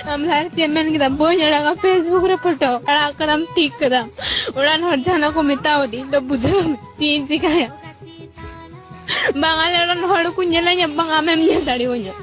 हम लाइव चेमेन के बोझ अड़ा फेसबुक रे फोटो अड़ा कदम ठीक कदम उड़ान हर जाना को मिताओ दी तो बुझो चीन चिकाया बांगाले उड़ान हड़ को नेला बांग आमेम ने दाड़ी वño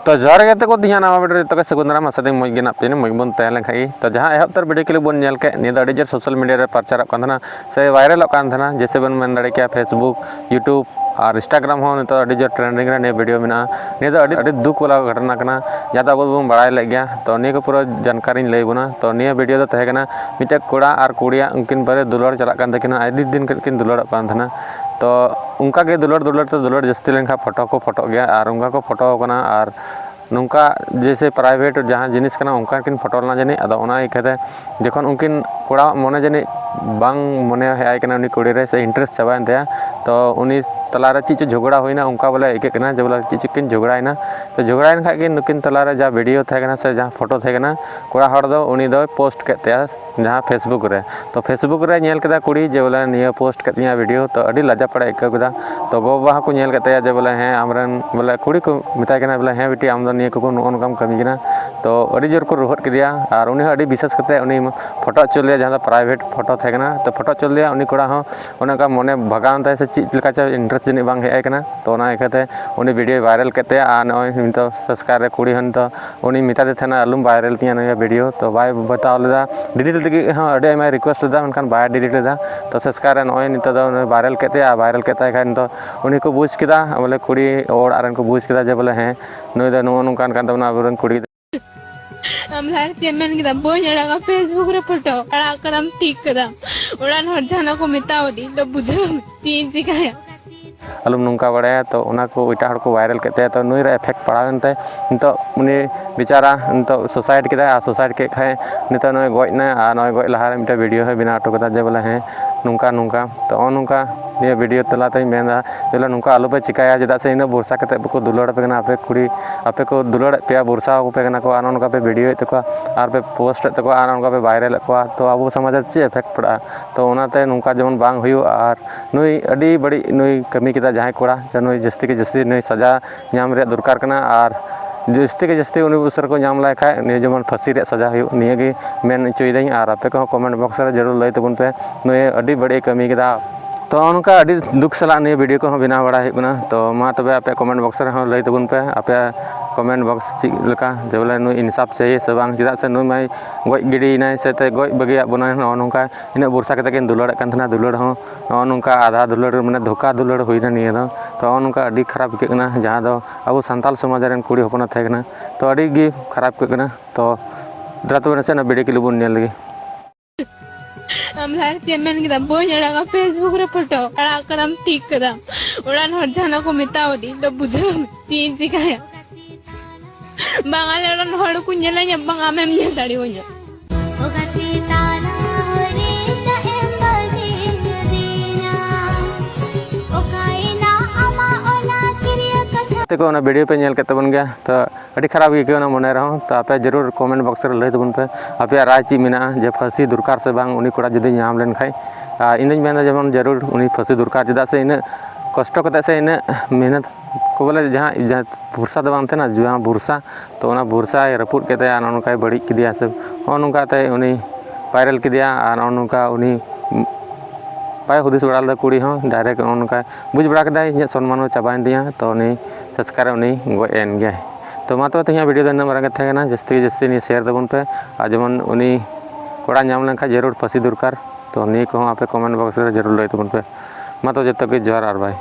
तो जहर गते को दिया नवा वीडियो तो सगुंदरा मासदे मज गे नापे मज बन तहले खाई तो जहां एहब तर वीडियो क्लिप बन नेल के नि द अड़ी सोशल मीडिया रे प्रचार कान से वायरल कान था जैसे बन मन दड़े के फेसबुक यूट्यूब और इंस्टाग्राम हो नित अड़ी जो ट्रेंडिंग रे वीडियो में नि द अड़ी दुख वाला घटना कना जहाँ अब बन बड़ा ले गया तो निया को पूरा जानकारी लई बुना तो निया वीडियो तो तहे मिटे कोड़ा और कुड़िया उनकिन बारे दुलड़ चला आदि दिन किन दुलड़ कान था तो उनका के दुलड़ जस्ती लेन फोटो को फोटो गया और उनका को फोटो कना और नुका जैसे प्राइवेट जहाँ जिनिस कना उनका किन फोटो लना जानी अदा ओना इकते जखन उनकिन कोड़ा मने जानी बांग मने हेय कना उनी कुड़ी रे से इंटरेस्ट चाबान दया तो उनी तलारे चीज झगड़ा होइना उनका बोले एक कना जे बोले चीज किन झगड़ाइना तो झगड़ाइन खा के नुकिन तलारे जा वीडियो थे कना से जहाँ फोटो थे कना कोड़ा हड़ दो उनी दो पोस्ट केते जहाँ फेसबुक रे तो फेसबुक रे नेल केदा कुड़ी जे बोले निया पोस्ट केतिया वीडियो तो अडी लजा पड़ा एक केदा तो गो बाबा को नेल केते जे बोले हैं आमरन बोले कुड़ी को मिताय कना बोले हैं बेटी आम दो निया को नो नकम कमी कना तो अडी जोर को रोहट किदिया और उनी अडी विशेष करते उनी फोटो चल लिया जहाँ प्राइवेट फोटो थे कना तो फोटो चल लिया उनी कोड़ा हो उनका मने भगान से चीज लेका चा इंटरेस्ट जनी बांग हेय कना तो ना इकते उनी वीडियो वायरल केते आ नय तो सब्सक्राइब रे कुड़ी हन तो उनी मितादे थना अलुम वायरल तिया नया वीडियो तो बाय बताव लेदा डिलीट लगी हां अडे मैं रिक्वेस्ट लेदा मनखान बाय डिलीट लेदा तो सब्सक्राइब नय नित दो वायरल केते आ वायरल केते खान तो उनी को बुझ केदा बोले कुड़ी और आरन को बुझ केदा जे बोले हैं नय द नो नकान कान तबना आबरन कुड़ी हम लाइव चेमेन के बोझ अड़ा फेसबुक रे फोटो अड़ा कदम ठीक कदम उड़ान हर जाना को मिताओ दी तो बुझो चीन चिकाया अलुम नुका बड़ा तो को इटा हड़ को वायरल करते तो नुई रे इफेक्ट पड़ाते नितो उनी बेचारा नितो सुसाइड के सुसाइड के खाए नितो नय गजना और नय गज लहा रे मिटा वीडियो है बना हटो कदा जे बोले हैं नुका नुका तो नुका ये वीडियो तलाते मेना बोले नुका आलू पे चिकाया जदा से इन भरोसा करते को दुलड़ पे कना आपे कुड़ी आपे को दुलड़ पे भरोसा को पे कना को आन नुका पे वीडियो तको और पे पोस्ट तको आन नुका पे वायरल को तो अब समाज चे इफेक्ट पड़ा तो ओनाते नुका जेमन बांग हुयो और नुई अडी बड़ी नुई कमी किदा जहां कोड़ा नुई जस्ती के जस्ती नुई सजा नाम रे दरकार कना और जस्ती के जस्ती उनी उसर को नाम लाय खाय नि जेमन फांसी रे सजा हुयो निये गे मेन चोइदाई और आपे को कमेंट बॉक्स रे जरूर लई तबन पे नुई अडी बड़ी कमी किदा तो उनका अडी दुख सला नि वीडियो को बना बड़ा हुना तो मा तबे आपे कमेंट बॉक्स रे लई तबन पे आपे कमेंट बॉक्स ची लेका जे बोले नुई इंसाफ चाहिए से बांग चिदा से नुई माई गज गिडी नाय से ते गज बगिया बना नोनका इन बुरसा कते के दुलड़ कान थना दुलड़ हो नोनका आधा दुलड़ माने धोखा दुलड़ होइना निये दो तो नोनका अडी खराब के कना जहां दो अब सांताल समाज रेन कुड़ी होपना थे कना तो अडी गी खराब के कना तो द्रातो नसे ना वीडियो के लिए नेल लगी हम लाइव चेमेन के बोझ अड़ा फेसबुक रे फोटो अड़ा कदम ठीक कदम उड़ान हर जाना को मिताओ दी तो बुझो चीन चिकाया बांगाले उड़ान हड़ को नेला बांग आमेम ने दाड़ी वño को ना वीडियो पे नेल के तबन गया तो अड़ी खराब के ना मने रहो तो आपे जरूर कमेंट बॉक्स रे लई तबन पे आपे राय ची मिना जे फांसी दरकार से बांग उनी कोड़ा जदी नाम लेन खाई इनदिन मेना जेमन जरूर उनी फांसी दरकार जदा से इन कष्ट कते से इन मेहनत को बोले जहां भरोसा दो बांग थे ना जहां भरोसा तो ना भरोसा रपुट केते आ ननका बड़ी किदिया से ननका ते उनी वायरल किदिया आ ननका उनी पाए हुदिस बड़ा कुड़ी हो डायरेक्ट ननका बुझ बड़ा कदाय इन सम्मान चाबाइन दिया तो उनी सब्सक्राइब उनी गज एन गया तो मा तो तहिया वीडियो दन मारा थे ना जस्ती जस्ती नि शेयर दबन पे आ जेमन उनी कोड़ा नाम लेखा जरूर फांसी दरकार तो नी को आपे कमेंट बॉक्स रे जरूर लई तबन पे मा तो जतो के जोहार आर भाई।